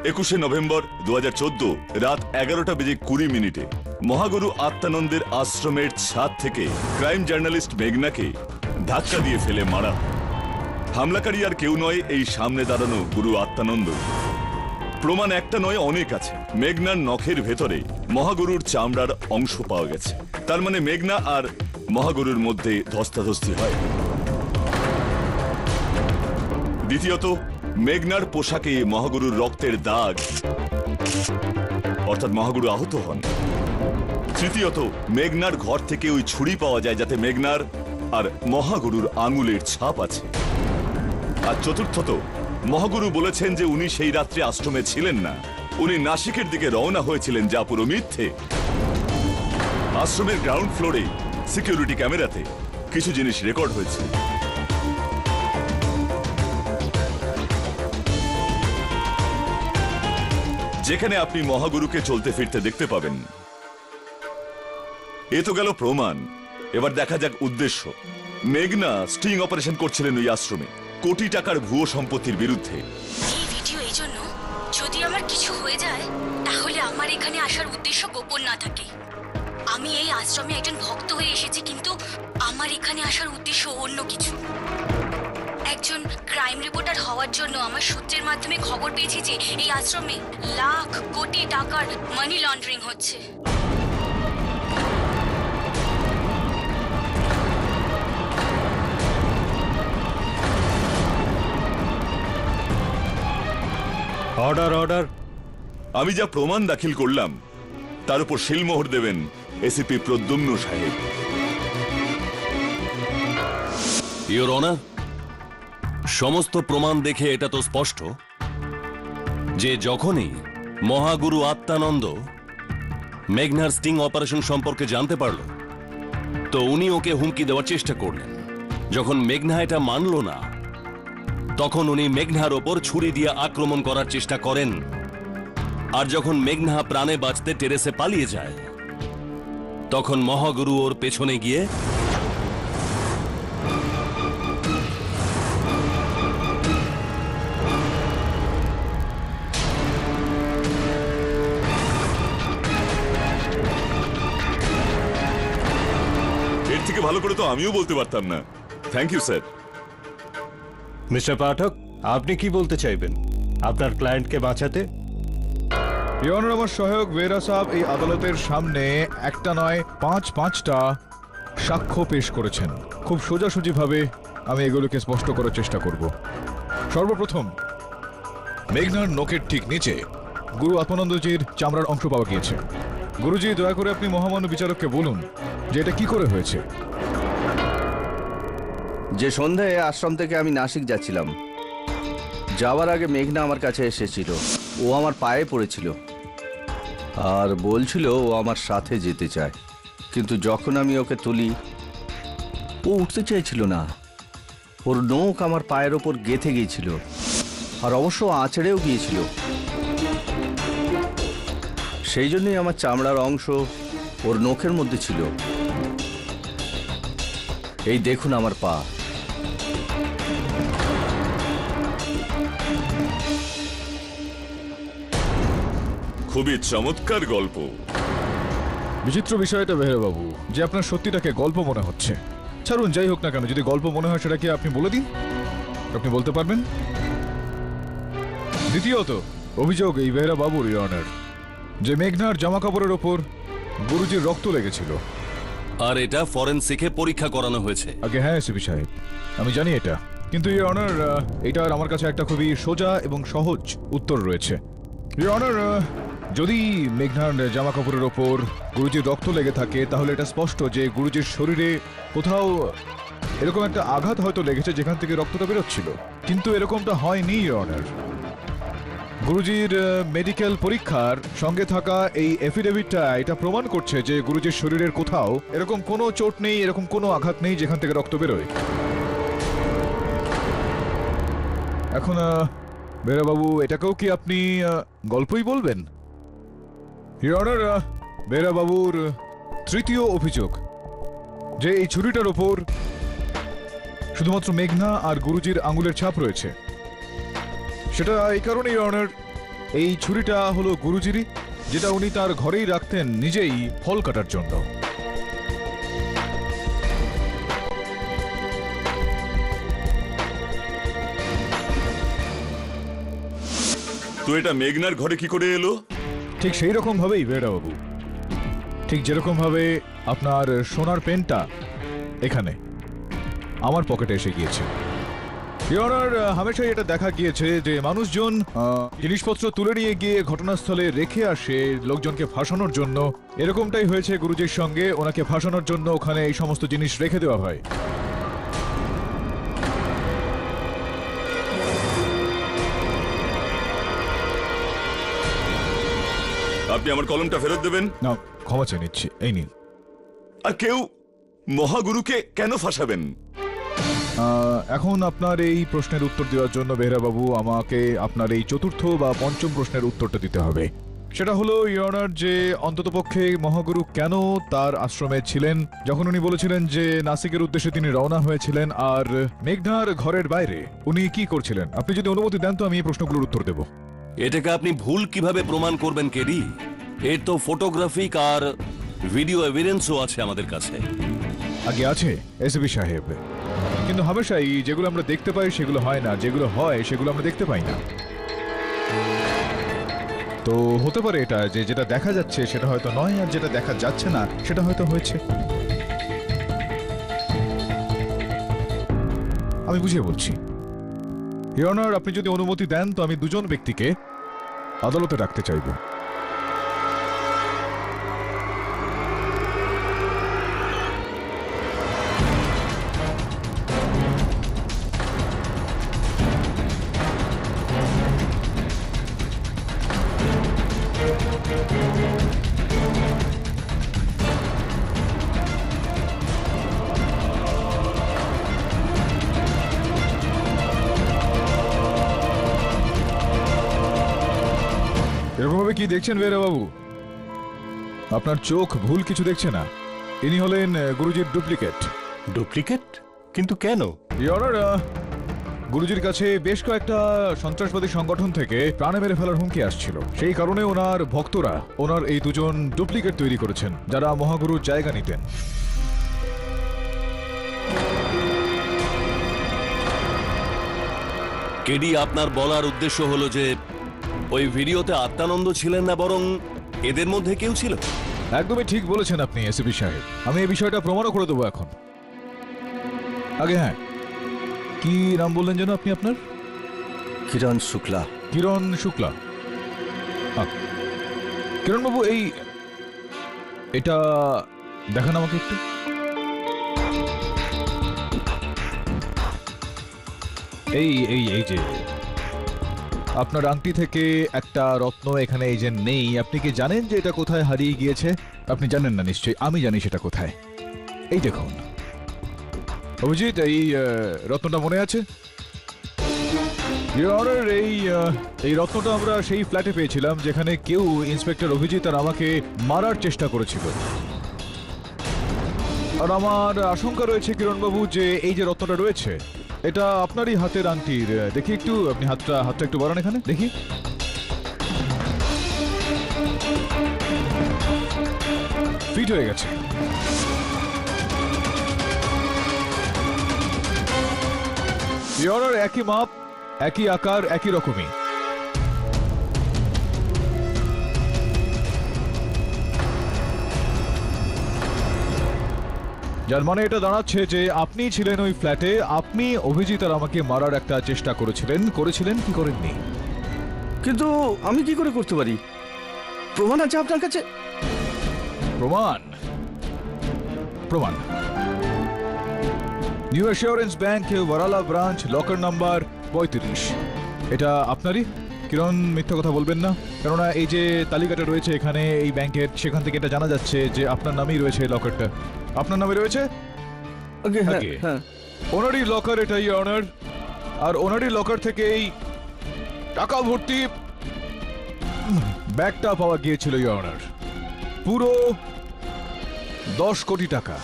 21শে নভেম্বর 2014 রাত 11:20 মহাগুরু আত্মানন্দের আশ্রমের ছাদ থেকে ক্রাইম জার্নালিস্ট মেঘনাকে ধাক্কা দিয়ে ফেলে মারা। হামলাকারী আর কেউ নয়, এই সামনে দাঁড়ানো গুরু আত্মানন্দ। প্রমাণ একটা নয়, অনেক আছে। মেঘনার নখের ভেতরে মহাগুরুর চামড়ার অংশ পাওয়া গেছে, তার মানে মেঘনা আর মহাগুরুর মধ্যে ধস্তাধস্তি হয়। দ্বিতীয়ত, মেঘনার পোশাকে মহাগুরুর রক্তের দাগ, অর্থাৎ মহাগুরু আহত হন। তৃতীয়ত, মেঘনার ঘর থেকে ওই ছুরি পাওয়া যায় যাতে মেঘনার আর মহাগুরুর আঙুলের ছাপ আছে। আর চতুর্থত, মহাগুরু বলেছেন যে উনি সেই রাত্রে আশ্রমে ছিলেন না, উনি নাসিকের দিকে রওনা হয়েছিলেন, যা পুরো মিথ্যে। আশ্রমের গ্রাউন্ড ফ্লোরে সিকিউরিটি ক্যামেরাতে কিছু জিনিস রেকর্ড হয়েছে। যেখানে আপনি মহাগুরুকে চলতে ফিরতে দেখতে পাবেন। এ তো গেল প্রমাণ, এবার দেখা যাক উদ্দেশ্য। মেঘনা স্টিং অপারেশন করছিলেন ওই আশ্রমে কোটি টাকার ভুয়ো সম্পত্তির বিরুদ্ধে। এই ভিডিও এই জন্য, যদি আমার কিছু হয়ে যায় তাহলে আমার এখানে আসার উদ্দেশ্য গোপন না থাকে। আমি এই আশ্রমে একজন ভক্ত হয়ে এসেছি, কিন্তু আমার এখানে আসার উদ্দেশ্য অন্য কিছু। একজন ক্রাইম রিপোর্টার হওয়ার জন্য আমার সূত্রের মাধ্যমে খবর পেয়েছি যে এই আশ্রমে লাখ কোটি টাকার মানি লন্ডারিং হচ্ছে। Order order. আমি যা প্রমাণ দাখিল করলাম তার উপর শিলমোহর দেবেন এসিপি প্রদ্যুম্ন সাহেব। ইওর অনার, সমস্ত প্রমাণ দেখে এটা তো স্পষ্ট যে যখনই মহাগুরু আত্মানন্দ মেঘনার স্টিং অপারেশন সম্পর্কে জানতে পারল, তো উনি ওকে হুমকি দেওয়ার চেষ্টা করলেন। যখন মেঘনা এটা মানল না, তখন উনি মেঘনার ওপর ছুরি দিয়ে আক্রমণ করার চেষ্টা করেন। আর যখন মেঘনা প্রাণে বাঁচতে টেরেসে পালিয়ে যায় তখন মহাগুরু ওর পেছনে গিয়ে এর থেকে ভালো করে তো আমিও বলতে পারতাম না। Thank you sir. Mister Pathak, আপনি কি বলতে চাইবেন আপনার ক্লায়েন্টকে বাঁচাতে? ইয়র অনার, আমার সহায়ক বেরা সাহেব এই আদালতের সামনে একটা নয় পাঁচটা সাক্ষ্য পেশ করেছেন। খুব সোজাসুজিভাবে আমি এগুলোকে স্পষ্ট করার চেষ্টা করব। সর্বপ্রথম, মেঘনার নখের ঠিক নিচে গুরু আত্মানন্দজির চামড়ার অংশ পাওয়া গিয়েছে। গুরুজি, দয়া করে আপনি মহামান্য বিচারককে বলুন যে এটা কি করে হয়েছে। যে সন্ধ্যায় আশ্রম থেকে আমি নাসিক যাচ্ছিলাম, যাওয়ার আগে মেঘনা আমার কাছে এসেছিল। ও আমার পায়ে পড়েছিল আর বলছিল ও আমার সাথে যেতে চায়, কিন্তু যখন আমি ওকে তুলি ও উঠতে চাইছিল না। ওর নখ আমার পায়ের ওপর গেঁথে গিয়েছিল আর অবশ্য আঁচড়েও গিয়েছিল। সেই জন্যই আমার চামড়ার অংশ ওর নখের মধ্যে ছিল। এই দেখুন আমার পা। খুবই চমৎকার গল্প। বিচিত্র বিষয়টা বেহেরা বাবু যে আপনার সত্যিটাকে গল্প মনে হচ্ছে। ছাড়ুন, যাই হোক না কেন, যদি গল্প মনে হয় সেটা কি আপনি বলে দিন। আপনি বলতে পারবেন? দ্বিতীয়ত, অভিযোগ এই বেহেরা বাবুর, ইওর অনার, যে মেঘনার জামা কাপড়ের ওপর গুরুজির রক্ত লেগেছিল। আর এটা ফরেনসিকে পরীক্ষা করানো হয়েছে। আগে হ্যাঁ এসপি সাহেব, আমি জানি এটা, কিন্তু ইওর অনার এটার আমার কাছে একটা খুবই সোজা এবং সহজ উত্তর রয়েছে। ইওর অনার, যদি মেঘনার জামা কাপড়ের ওপর গুরুজির রক্ত লেগে থাকে তাহলে এটা স্পষ্ট যে গুরুজির শরীরে কোথাও এরকম একটা আঘাত হয়তো লেগেছে যেখান থেকে রক্তটা বেরোচ্ছিল, কিন্তু এরকমটা হয়নি ইওর অনার। গুরুজির মেডিকেল পরীক্ষার সঙ্গে থাকা এই এফিডেভিটটা এটা প্রমাণ করছে যে গুরুজির শরীরের কোথাও এরকম কোনো চোট নেই, এরকম কোনো আঘাত নেই যেখান থেকে রক্ত বেরোয়। এখন বেরা বাবু, এটাকেও কি আপনি গল্পই বলবেন? ইওর অনার, বেরা বাবুর তৃতীয় অভিযোগ যে এই ছুরিটার ওপর শুধুমাত্র মেঘনা আর গুরুজির আঙুলের ছাপ রয়েছে, সেটা এই কারণে ইওর অনার, এই ছুরিটা হলো গুরুজিরই, যেটা উনি তার ঘরেই রাখতেন নিজেই ফল কাটার জন্য। তো এটা মেঘনার ঘরে কি করে এলো? ঠিক সেই রকম ভাবেই বেরা বাবু, ঠিক যেরকম ভাবে আপনার সোনার পেনটা এখানে আমার পকেটে এসে গিয়েছে। ইওর অনার, হামেশাই এটা দেখা গিয়েছে যে মানুষজন জিনিসপত্র তুলে নিয়ে গিয়ে ঘটনাস্থলে রেখে আসে লোকজনকে ফাঁসানোর জন্য। এরকমটাই হয়েছে গুরুজির সঙ্গে, ওনাকে ফাঁসানোর জন্য ওখানে এই সমস্ত জিনিস রেখে দেওয়া হয়। আপনি আমার কলমটা ফেরত দেবেন? না, ক্ষমা চেয়ে নিচ্ছি, এই নিন। আর কেউ মহাগুরুকে কেন ফাঁসাবেন? এখন আপনার এই প্রশ্নের উত্তর দেওয়ার জন্য বেহরা বাবু আমাকে আপনার এই চতুর্থ বা পঞ্চম প্রশ্নের উত্তরটা দিতে হবে। সেটা হলো ইওর অনার, যে অন্ততপক্ষে মহাগুরু কেন তার আশ্রমে ছিলেন যখন উনি বলেছিলেন যে নাসিকের উদ্দেশ্যে তিনি রওনা হয়েছিলেন, আর মেঘনার ঘরের বাইরে উনি কি করছিলেন। আপনি যদি অনুমতি দেন তো আমি এই প্রশ্নগুলোর উত্তর দেব। এটাকে আপনি ভুল কিভাবে প্রমাণ করবেন কেডি? এর তো ফটোগ্রাফিক আর ভিডিও এভিডেন্সও আছে আমাদের কাছে। আগে আছে এসপি সাহেব, কিন্তু হামেশাই যেগুলো আমরা দেখতে পাই সেগুলো হয় না, যেগুলো হয় সেগুলো আমরা দেখতে পাই না। তো হতে পারে এটা যে যেটা দেখা যাচ্ছে সেটা হয়তো নয়, আর যেটা দেখা যাচ্ছে না সেটা হয়তো হয়েছে। আমি বুঝিয়ে বলছি। ইওর অনার, আপনি যদি অনুমতি দেন তো আমি দুজন ব্যক্তিকে আদালতে রাখতে চাইব। এরকমভাবে এভাবে কি দেখছেন বেরা বাবু? আপনার চোখ ভুল কিছু দেখছে না। ইনি হলেন গুরুজির ডুপ্লিকেট। ডুপ্লিকেট? কিন্তু কেন? গুরুজির কাছে বেশ কয়েকটা সন্ত্রাসবাদী সংগঠন থেকে প্রাণে মেরে ফেলার হুমকি আসছিল। সেই কারণে ওনার ভক্তরা ওনার এই দুজন ডুপ্লিকেট তৈরি করেছেন, যারা মহাগুরুর জায়গা নিতেন। কেডি, আপনার বলার উদ্দেশ্য হলো যে ওই ভিডিওতে আত্মানন্দ ছিলেন না, বরং এদের মধ্যে কেউ ছিল? একদমই ঠিক বলেছেন আপনি এসপি সাহেব। আমি এই বিষয়টা প্রমাণও করে দেবো এখন। আগে হ্যাঁ, কি নাম বললেন যেন আপনি আপনার? কিরণ শুক্লা। কিরণ শুক্লা। কিরণ বাবু, এটা দেখান আমাকে একটু। এই যে আপনার আংটি থেকে একটা রত্ন এখানে এই যে নেই, আপনি কি জানেন যে এটা কোথায় হারিয়ে গিয়েছে? আপনি জানেন না নিশ্চয়ই, আমি জানি সেটা কোথায়। এই দেখুন অভিজিৎ, এই রত্নটা মনে আছে? এই রত্নটা আমরা সেই ফ্ল্যাটে পেয়েছিলাম যেখানে কেউ ইন্সপেক্টর অভিজিৎ আর আমাকে মারার চেষ্টা করেছিল। আর আমার আশঙ্কা রয়েছে কিরণবাবু যে এই যে রত্নটা রয়েছে এটা আপনারই হাতের আংটির। দেখি একটু, আপনি হাতটা একটু বাড়ান এখানে দেখি। ফিট হয়ে গেছে। একই মাপ, একই আকার, একই রকমই। যার মানে এটা দাঁড়াচ্ছে যে আপনি ছিলেন ওই ফ্ল্যাটে, আপনি অভিজিৎ আর আমাকে মারার একটা চেষ্টা করেছিলেন কি করেননি? কিন্তু আমি কি করে করতে পারি? প্রমাণ আছে আপনার কাছে? প্রমাণ New Assurance Bank, Wadala branch, locker number 35। এটা আপনারই? কিরণ, মিথ্যা কথা বলবেন না, কেননা এই যে তালিকাটা রয়েছে এখানে এই ব্যাংকের, সেখান থেকে এটা জানা যাচ্ছে যে আপনার নামেই রয়েছে এই লকারটা। আপনার নামে রয়েছে? ওনারই লকার এটাই অনার। আর ওনারই লকার থেকে এই টাকা ভর্তি ব্যাগটা পাওয়া গিয়েছিল অনার, পুরো 10 কোটি টাকা।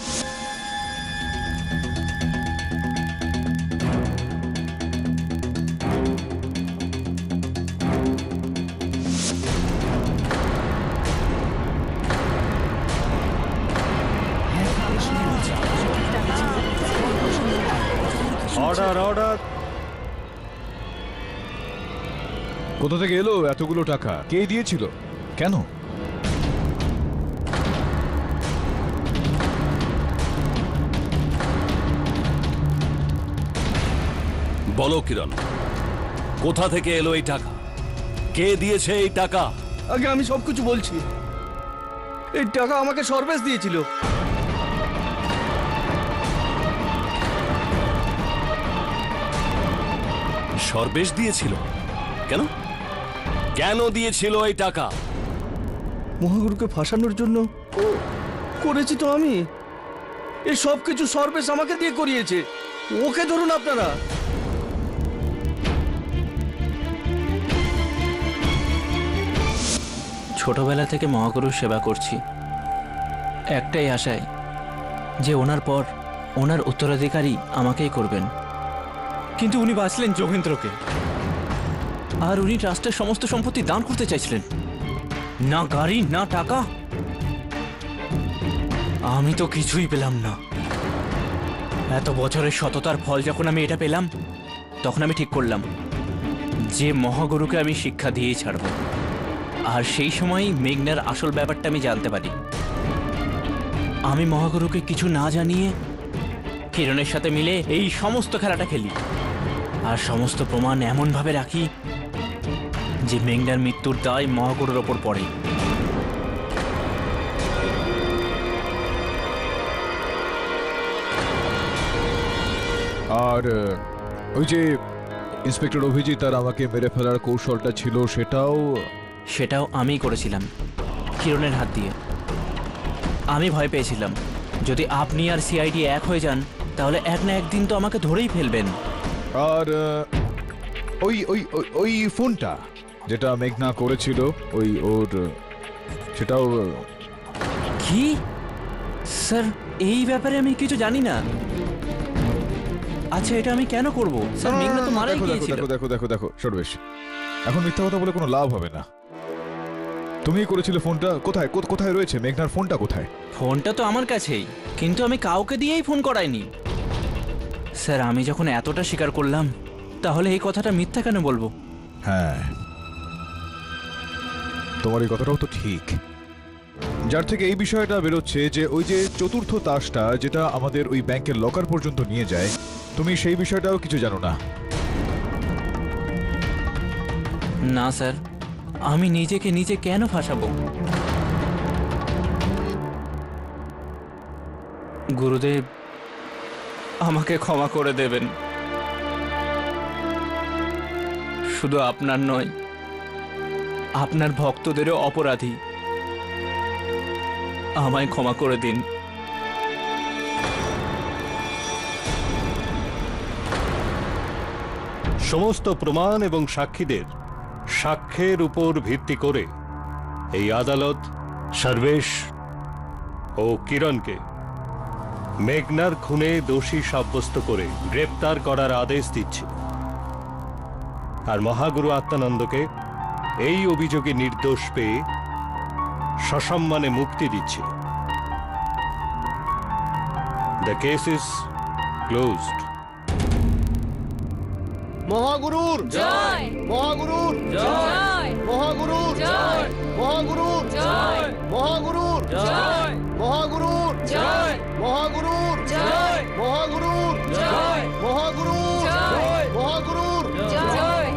অর্ডার। কোথা থেকে এলো এতগুলো টাকা? কে দিয়েছিল? কেন? বলো কিরণ, কোথা থেকে এলো এই টাকা? কে দিয়েছে এই টাকা? আগে আমি সবকিছু বলছি। এই টাকা আমাকে সর্বেশ দিয়েছিল। সর্বেশ দিয়েছিল? কেন দিয়েছিল এই টাকা? মহাগুরুকে ফাঁসানোর জন্য করেছি তো আমি। এই সব কিছু সর্বেশ আমাকে দিয়ে করিয়েছে। ওকে ধরুন আপনারা। ছোটবেলা থেকে মহাগুরুর সেবা করছি একটাই আশায় যে ওনার পর ওনার উত্তরাধিকারী আমাকেই করবেন। কিন্তু উনি বাঁচলেন যোগেন্দ্রকে, আর উনি ট্রাস্টের সমস্ত সম্পত্তি দান করতে চাইছিলেন। না গাড়ি, না টাকা, আমি তো কিছুই পেলাম না। এত বছরের সততার ফল যখন আমি এটা পেলাম, তখন আমি ঠিক করলাম যে মহাগুরুকে আমি শিক্ষা দিয়েই ছাড়ব। আর সেই সময়ই মেঘনার আসল ব্যাপারটা আমি জানতে পারি। আমি মহাগুরুকে কিছু না জানিয়ে কিরণের সাথে মিলে এই সমস্ত খেলাটা খেলি, আর সমস্ত প্রমাণ এমনভাবে রাখি যে মেঘনার মৃত্যুর দায় মহাগুরুর ওপর পড়ে। আর ওই যে ইন্সপেক্টর অভিজিৎ আর আমাকে মেরে ফেলার কৌশলটা ছিল, সেটাও আমিই করেছিলাম কিরণের হাত দিয়ে। আমি ভয় পেয়েছিলাম যদি আপনি আর সিআইডি এক হয়ে যান তাহলে এক না একদিন তো আমাকে ধরেই ফেলবেন। আর ওই ফোনটা যেটা মেঘনা করেছিল ওই ওর সেটাও কি স্যার, এই ব্যাপারে আমি কিছু জানি না। আচ্ছা, এটা আমি কেন করব স্যার? মেঘনা তো মারাই দেখো গিয়েছিল। দেখো দেখো দেখো দেখো সর্বেশ, এখন মিথ্যা কথা বলে কোনো লাভ হবে না। তুমি করেছিলে ফোনটা, কোথায় কোথায় রয়েছে মেঘনার ফোনটা কোথায়? ফোনটা তো আমার কাছেই, কিন্তু আমি কাউকে দিয়েই ফোন করাইনি। স্যার, আমি যখন এতটা স্বীকার করলাম, তাহলে এই কথাটা মিথ্যা কেন বলবো? হ্যাঁ, তোমার এই কথাটাও তো ঠিক। যার থেকে এই বিষয়টা বেরোচ্ছে যে ওই যে চতুর্থ তাসটা যেটা আমাদের ওই ব্যাংকের লকার পর্যন্ত নিয়ে যায়, তুমি সেই বিষয়টাও কিছু জানো না। না স্যার, আমি নিজেকে নিজে কেন ফাঁসাবো? গুরুদেব, আমাকে ক্ষমা করে দেবেন। শুধু আপনার নয়, আপনার ভক্তদেরও অপরাধী। আমায় ক্ষমা করে দিন। সমস্ত প্রমাণ এবং সাক্ষীদের সাক্ষ্যের উপর ভিত্তি করে এই আদালত সর্বেশ ও কিরণকে মেঘনার খুনে দোষী সাব্যস্ত করে গ্রেপ্তার করার আদেশ দিচ্ছে, আর মহাগুরু আত্মানন্দকে এই অভিযোগে নির্দোষ পেয়ে সসম্মানে মুক্তি দিচ্ছে। The case is closed. মহাগুরুর জয়! মহাগুরুর জয়! মহাগুরুর জয়! মহাগুরুর জয়! মহাগুরুর জয়! মহাগুরুর জয়! মহাগুরুর জয়! মহাগুরুর জয়! মহাগুরুর জয়! মহাগুরুর জয়!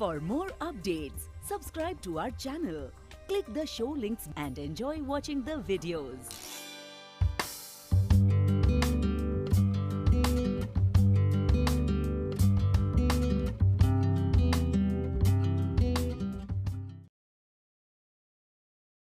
For more updates, subscribe to our channel, click the show links and enjoy watching the videos.